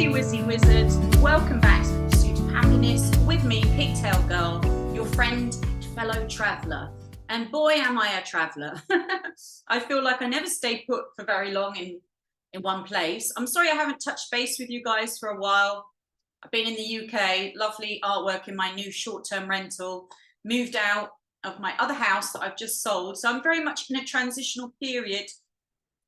Wizzy Wizards, welcome back to the Pursuit of Happiness with me, Pigtail Girl, your friend, fellow traveller. And boy, am I a traveller. I feel like I never stay put for very long in one place. I'm sorry I haven't touched base with you guys for a while. I've been in the UK, lovely artwork in my new short-term rental, moved out of my other house that I've just sold. So I'm very much in a transitional period.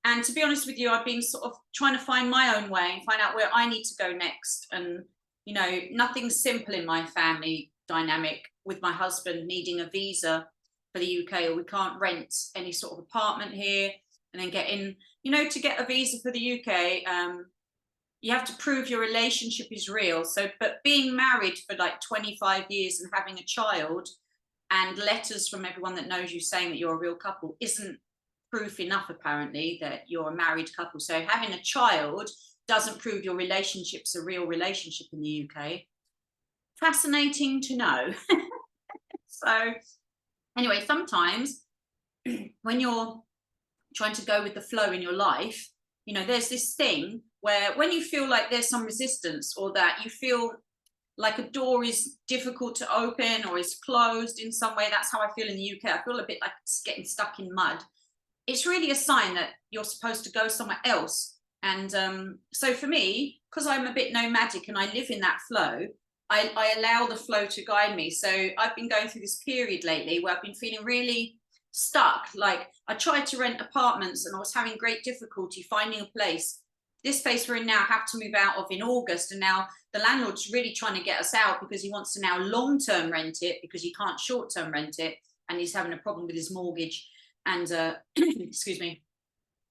And to be honest with you, I've been sort of trying to find my own way and find out where I need to go next. And, you know, nothing's simple in my family dynamic with my husband needing a visa for the UK, or we can't rent any sort of apartment here and then get in, you know, to get a visa for the UK, you have to prove your relationship is real. So, but being married for like 25 years and having a child and letters from everyone that knows you saying that you're a real couple isn't proof enough, apparently, that you're a married couple. So having a child doesn't prove your relationship's a real relationship in the UK. Fascinating to know. So anyway, sometimes when you're trying to go with the flow in your life, you know, there's this thing where when you feel like there's some resistance, or that you feel like a door is difficult to open or is closed in some way, that's how I feel in the UK. I feel a bit like it's getting stuck in mud. It's really a sign that you're supposed to go somewhere else. And so for me, because I'm a bit nomadic and I live in that flow, I allow the flow to guide me. So I've been going through this period lately where I've been feeling really stuck. Like I tried to rent apartments and I was having great difficulty finding a place. This place we're in now, have to move out of in August, and now the landlord's really trying to get us out because he wants to now long-term rent it because he can't short-term rent it, and he's having a problem with his mortgage. And excuse me.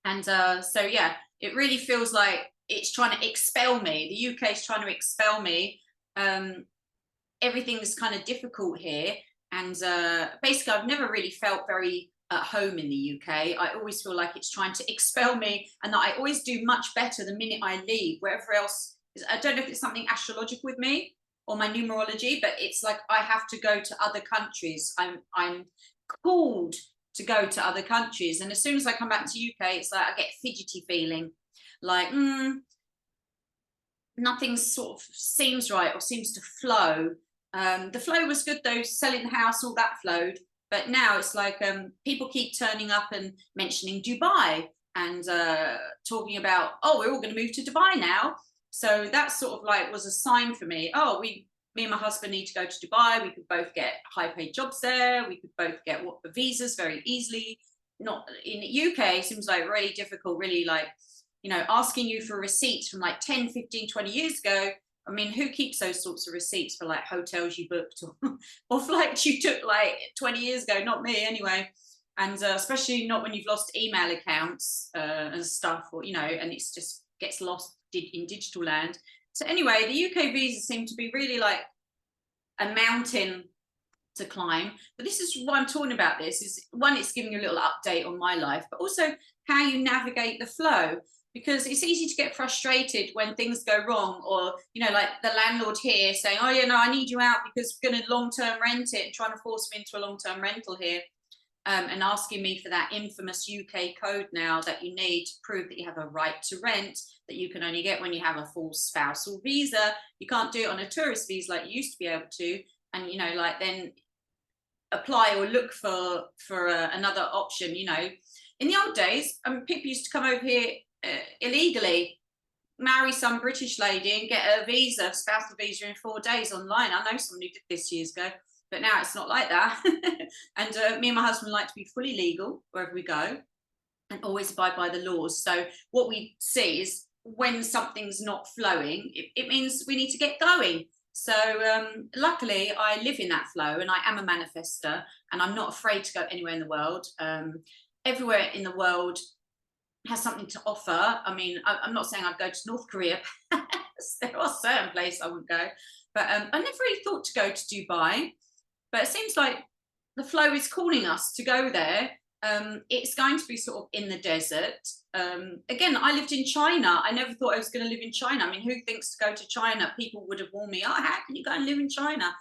And so yeah, it really feels like it's trying to expel me. The UK is trying to expel me. Everything's kind of difficult here, and basically I've never really felt very at home in the UK. I always feel like it's trying to expel me, and that I always do much better the minute I leave. Wherever else, I don't know if it's something astrological with me or my numerology, but it's like I have to go to other countries. I'm called to go to other countries, and as soon as I come back to UK, it's like I get fidgety feeling, like nothing sort of seems right or seems to flow. The flow was good though, selling the house, all that flowed, but now it's like people keep turning up and mentioning Dubai and talking about, oh, we're all going to move to Dubai now. So that sort of like was a sign for me. Oh, me and my husband need to go to Dubai. We could both get high paid jobs there. We could both get visas very easily. Not in the UK, it seems like really difficult, really like, you know, asking you for receipts from like 10, 15, 20 years ago. I mean, who keeps those sorts of receipts for like hotels you booked or flights you took like 20 years ago? Not me anyway. And especially not when you've lost email accounts and stuff, or, you know, and it's just gets lost in digital land. So anyway, the UK visas seem to be really like a mountain to climb. But this is why I'm talking about this, is one, it's giving you a little update on my life, but also how you navigate the flow. Because it's easy to get frustrated when things go wrong, or, you know, like the landlord here saying, oh, yeah, no, I need you out because we're going to long-term rent it, and trying to force me into a long-term rental here. And asking me for that infamous UK code now that you need to prove that you have a right to rent, that you can only get when you have a full spousal visa. You can't do it on a tourist visa like you used to be able to. And, you know, like then apply or look for another option. You know, in the old days, people used to come over here illegally, marry some British lady and get a visa, spousal visa, in 4 days online. I know someone who did this years ago. But now it's not like that. And me and my husband like to be fully legal wherever we go and always abide by the laws. So what we see is when something's not flowing, it means we need to get going. So luckily, I live in that flow, and I am a manifester, and I'm not afraid to go anywhere in the world. Everywhere in the world has something to offer. I mean, I'm not saying I'd go to North Korea. There are certain places I wouldn't go. But I never really thought to go to Dubai. But it seems like the flow is calling us to go there. It's going to be sort of in the desert. Again, I lived in China. I never thought I was going to live in China. I mean, who thinks to go to China? People would have warned me, oh, how can you go and live in China?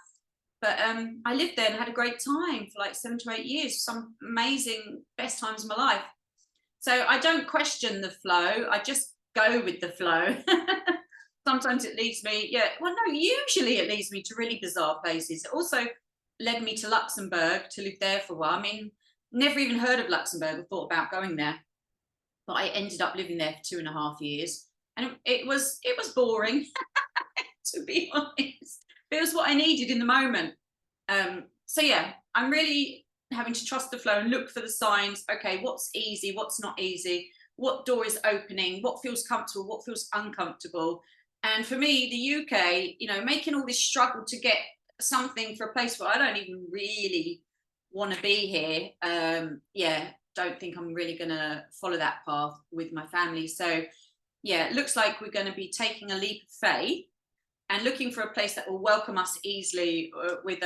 But I lived there and had a great time for like 7 to 8 years. Some amazing, best times of my life. So I don't question the flow. I just go with the flow. Sometimes it leads me, well, no, usually it leads me to really bizarre places. It also led me to Luxembourg to live there for a while. I mean, never even heard of Luxembourg or thought about going there, but I ended up living there for 2.5 years, and it was boring, to be honest. But it was what I needed in the moment. So yeah, I'm really having to trust the flow and look for the signs. Okay, what's easy, what's not easy, what door is opening, what feels comfortable, what feels uncomfortable. And for me, the UK, making all this struggle to get something for a place where I don't even really want to be here. Yeah, don't think I'm really going to follow that path with my family. So yeah, it looks like we're going to be taking a leap of faith and looking for a place that will welcome us easily, with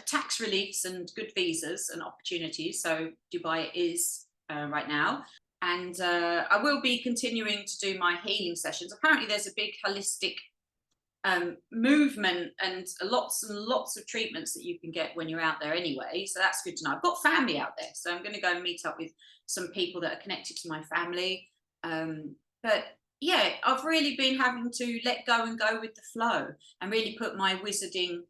tax reliefs and good visas and opportunities. So Dubai is right now. And I will be continuing to do my healing sessions. Apparently there's a big holistic movement and lots of treatments that you can get when you're out there anyway. So that's good to know. I've got family out there, so I'm going to go and meet up with some people that are connected to my family. But yeah, I've really been having to let go and go with the flow and really put my wizarding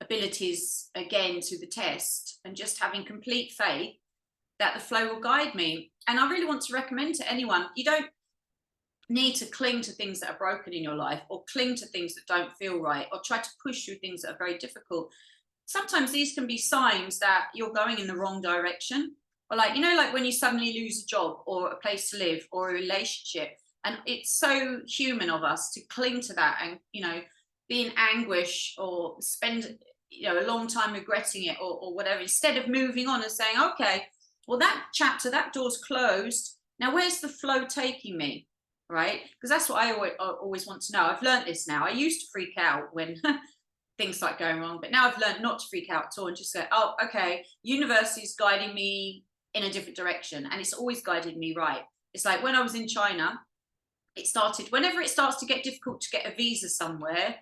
abilities again to the test, and just having complete faith that the flow will guide me. And I really want to recommend to anyone, you don't need to cling to things that are broken in your life, or cling to things that don't feel right, or try to push through things that are very difficult. Sometimes these can be signs that you're going in the wrong direction. Or like when you suddenly lose a job or a place to live or a relationship, and it's so human of us to cling to that and be in anguish or spend a long time regretting it, or whatever, instead of moving on and saying, okay, well, that chapter, that door's closed, now where's the flow taking me? Right, because that's what I always want to know. I've learned this now. I used to freak out when things start going wrong, but now I've learned not to freak out at all and just say, oh, okay, universe is guiding me in a different direction, and it's always guided me right. It's like when I was in China, whenever it starts to get difficult to get a visa somewhere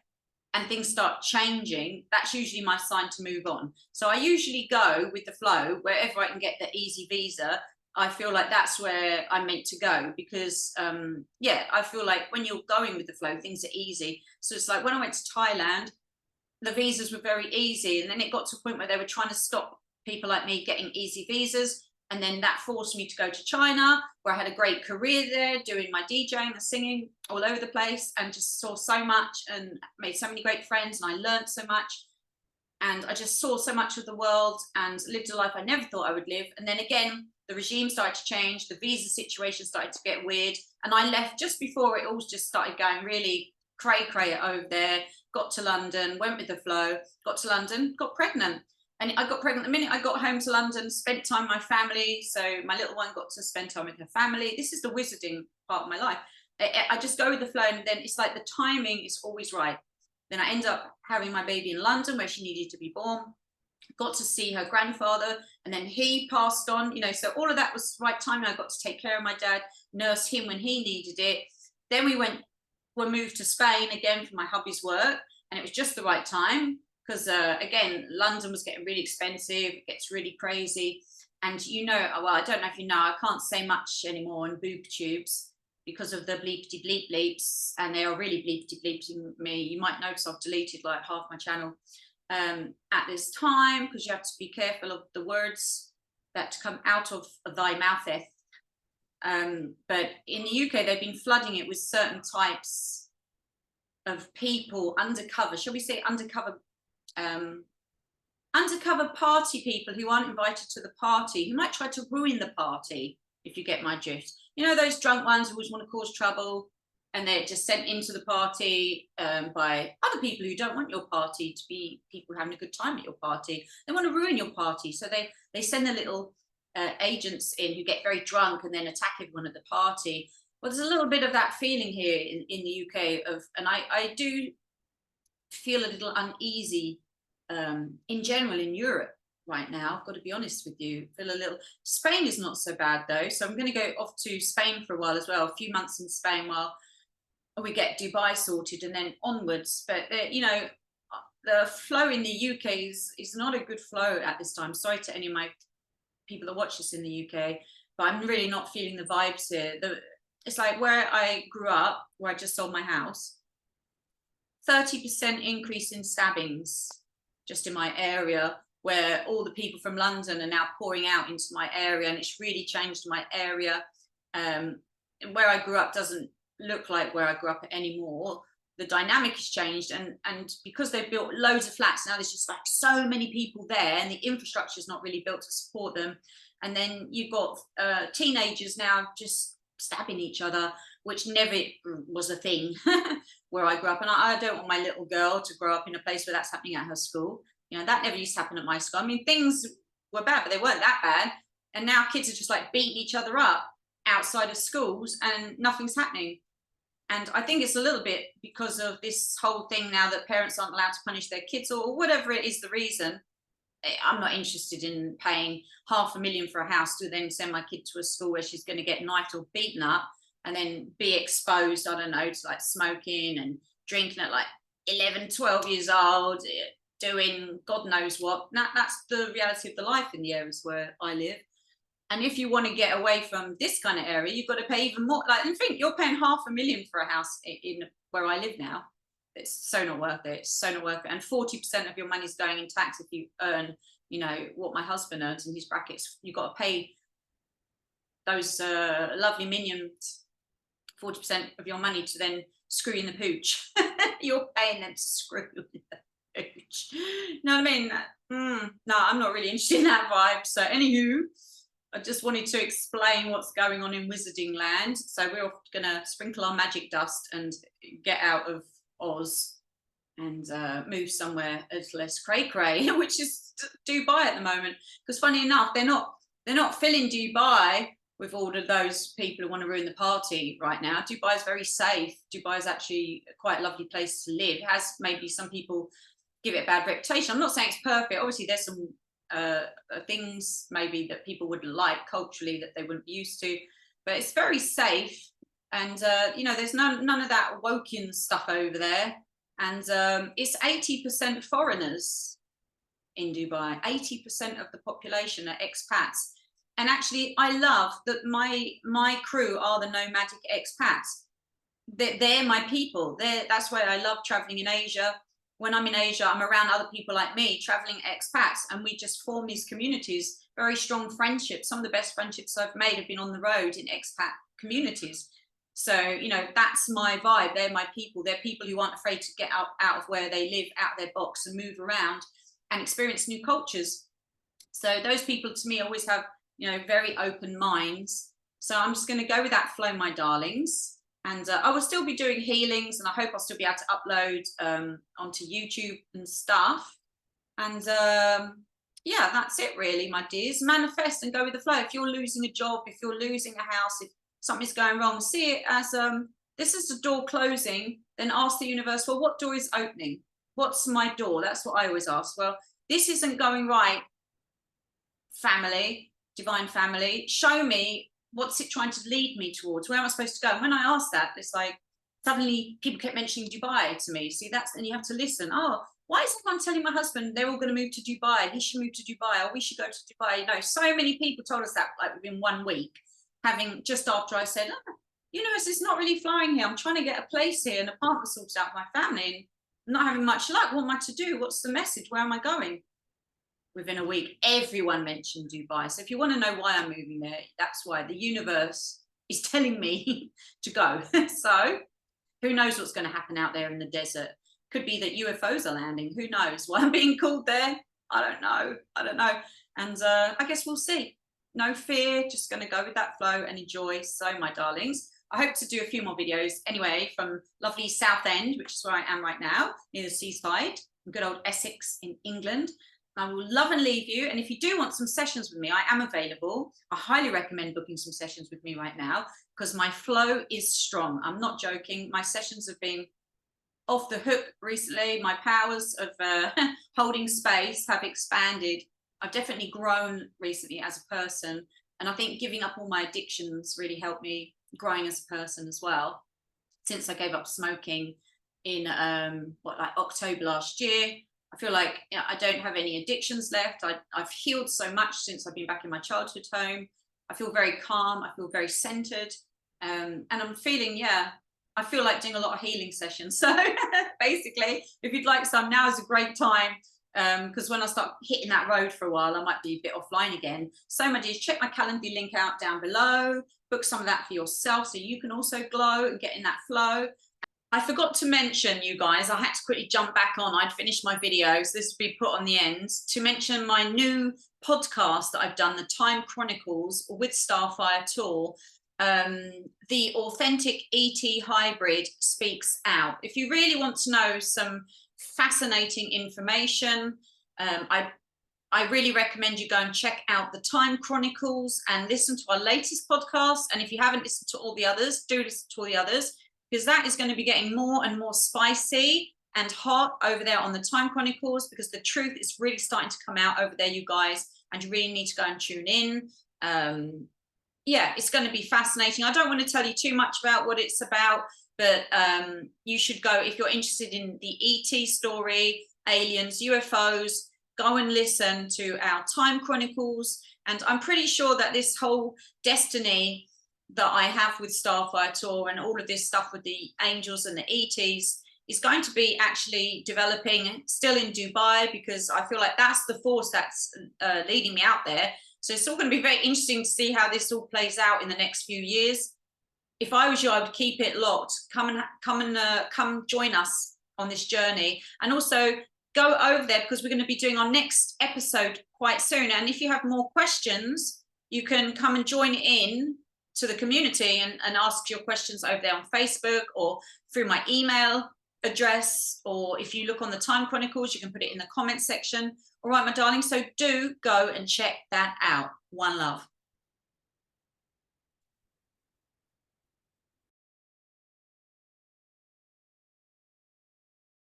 and things start changing, that's usually my sign to move on. So I usually go with the flow wherever I can get the easy visa. I feel like that's where I'm meant to go, because I feel like when you're going with the flow, things are easy. So it's like when I went to Thailand, the visas were very easy, and then it got to a point where they were trying to stop people like me getting easy visas, and then that forced me to go to China, where I had a great career there doing my DJing and singing all over the place, and just saw so much and made so many great friends, and I learned so much, and I just saw so much of the world and lived a life I never thought I would live. And then again, the regime started to change, the visa situation started to get weird, and I left just before it all just started going really cray over there. Got to London, went with the flow, got to London, got pregnant. And I got pregnant the minute I got home to London, spent time with my family. So my little one got to spend time with her family. This is the wizarding part of my life. I just go with the flow, and then it's like the timing is always right. Then I end up having my baby in London, where she needed to be born. Got to see her grandfather, and then he passed on, so all of that was right timing. I got to take care of my dad, nurse him when he needed it. Then we moved to Spain again for my hubby's work, and it was just the right time, because again, London was getting really expensive. It gets really crazy. And well, I don't know if you know, I can't say much anymore on boob tubes because of the bleepity bleep bleeps, and they are really bleepity bleeping me. You might notice I've deleted like half my channel at this time, because you have to be careful of the words that come out of thy moutheth. But in the UK, they've been flooding it with certain types of people, undercover, shall we say undercover party people who aren't invited to the party, who might try to ruin the party, if you get my drift. Those drunk ones who always want to cause trouble, and they're just sent into the party by other people who don't want your party to be people having a good time at your party. They want to ruin your party, so they send their little agents in who get very drunk and then attack everyone at the party. Well, there's a little bit of that feeling here in the UK and I do feel a little uneasy in general in Europe right now. I've got to be honest with you. Feel a little. Spain is not so bad though, so I'm going to go off to Spain for a while as well. A few months in Spain while we get Dubai sorted, and then onwards. But the flow in the UK is not a good flow at this time. Sorry to any of my people that watch this in the UK, but I'm really not feeling the vibes here. It's like where I grew up, where I just sold my house. 30% increase in stabbings just in my area, where all the people from London are now pouring out into my area, and it's really changed my area. And where I grew up doesn't look like where I grew up anymore. The dynamic has changed, and because they've built loads of flats, now there's just like so many people there, and the infrastructure is not really built to support them. And then you've got teenagers now just stabbing each other, which never was a thing where I grew up. And I don't want my little girl to grow up in a place where that's happening at her school. You know, that never used to happen at my school. I mean, things were bad, but they weren't that bad. And now kids are just like beating each other up outside of schools and nothing's happening. And I think it's a little bit because of this whole thing now that parents aren't allowed to punish their kids, or whatever it is the reason. I'm not interested in paying $500,000 for a house to then send my kid to a school where she's going to get knifed or beaten up and then be exposed, I don't know, to like smoking and drinking at like 11, 12 years old, doing God knows what. That's the reality of the life in the areas where I live. And if you want to get away from this kind of area, you've got to pay even more. Like, and think you're paying $500,000 for a house in where I live now. It's so not worth it. It's so not worth it. And 40% of your money is going in tax if you earn, you know, what my husband earns in his brackets. You've got to pay those lovely minions 40% of your money to then screw in the pooch. You're paying them to screw in the pooch. You know what I mean? No, I'm not really interested in that vibe. So anywho, I just wanted to explain what's going on in Wizarding Land. So we're going to sprinkle our magic dust and get out of Oz and move somewhere a little less cray-cray, which is Dubai at the moment. Because funny enough, they're not filling Dubai with all of those people who want to ruin the party right now. Dubai is very safe. Dubai is actually quite a lovely place to live. It has maybe some people give it a bad reputation. I'm not saying it's perfect. Obviously, there's some things maybe that people wouldn't like culturally that they wouldn't be used to, but it's very safe. And you know, there's none of that woken stuff over there. And it's 80% foreigners in Dubai. 80% of the population are expats. And actually, I love that my crew are the nomadic expats. They're my people. That's why I love traveling in Asia. When I'm in Asia, I'm around other people like me, traveling expats, and we just form these communities, very strong friendships. Some of the best friendships I've made have been on the road in expat communities. So, you know, that's my vibe. They're my people. They're people who aren't afraid to get out of where they live, out of their box, and move around and experience new cultures. So those people to me always have, you know, very open minds. So I'm just going to go with that flow, my darlings. And I will still be doing healings, and I hope I'll still be able to upload onto YouTube and stuff. And yeah, that's it really, my dears. Manifest and go with the flow. If you're losing a job, if you're losing a house, if something's going wrong, see it as this is the door closing. Then ask the universe, well, what door is opening? What's my door? That's what I always ask. Well, this isn't going right, family, divine family. Show me, what's it trying to lead me towards? Where am I supposed to go? And when I asked that, it's like suddenly people kept mentioning Dubai to me. See, and you have to listen. Oh, why is everyone telling my husband they're all going to move to Dubai? He should move to Dubai, or we should go to Dubai. You know, so many people told us that like within 1 week, having just after I said, oh, universe, it's not really flying here. I'm trying to get a place here, an apartment sorted out for my family, and not having much luck. What am I to do? What's the message? Where am I going? Within a week, everyone mentioned Dubai. So if you want to know why I'm moving there, that's why. The universe is telling me to go. So who knows what's going to happen out there in the desert? Could be that UFOs are landing. Who knows why I'm being called there? I don't know. And I guess we'll see. No fear, just going to go with that flow and enjoy. So my darlings, I hope to do a few more videos anyway from lovely Southend, which is where I am right now, near the seaside, good old Essex in England. I will love and leave you. And if you do want some sessions with me, I am available. I highly recommend booking some sessions with me right now because my flow is strong. I'm not joking. My sessions have been off the hook recently. My powers of holding space have expanded. I've definitely grown recently as a person. And I think giving up all my addictions really helped me growing as a person as well. Since I gave up smoking in October last year, I feel like, you know, I don't have any addictions left. I've healed so much since I've been back in my childhood home. I feel very calm. I feel very centered. And I'm feeling, yeah, I feel like doing a lot of healing sessions. So basically, if you'd like some, now is a great time. Because when I start hitting that road for a while, I might be a bit offline again. So my dears, check my Calendly link out down below, book some of that for yourself so you can also glow and get in that flow. I forgot to mention, you guys, I had to quickly jump back on. I'd finished my video, so this will be put on the end, to mention my new podcast that I've done, the Time Chronicles with Starfire Tor. The authentic ET hybrid speaks out. If you really want to know some fascinating information, I really recommend you go and check out the Time Chronicles and listen to our latest podcast. And if you haven't listened to all the others, do listen to all the others, because that is going to be getting more and more spicy and hot over there on the Time Chronicles, because the truth is really starting to come out over there, you guys, and you really need to go and tune in. Yeah, it's going to be fascinating. I don't want to tell you too much about what it's about, but you should go, if you're interested in the ET story, aliens, UFOs, go and listen to our Time Chronicles. And I'm pretty sure that this whole destiny that I have with Starfire Tor and all of this stuff with the angels and the ETs is going to be actually developing still in Dubai, because I feel like that's the force that's leading me out there. So it's all going to be very interesting to see how this all plays out in the next few years. If I was you, I would keep it locked. Come join us on this journey, and also go over there, because we're going to be doing our next episode quite soon. And if you have more questions, you can come and join in to the community and ask your questions over there on Facebook or through my email address, or if you look on the Time Chronicles, you can put it in the comment section. All right, my darling, so do go and check that out. One love.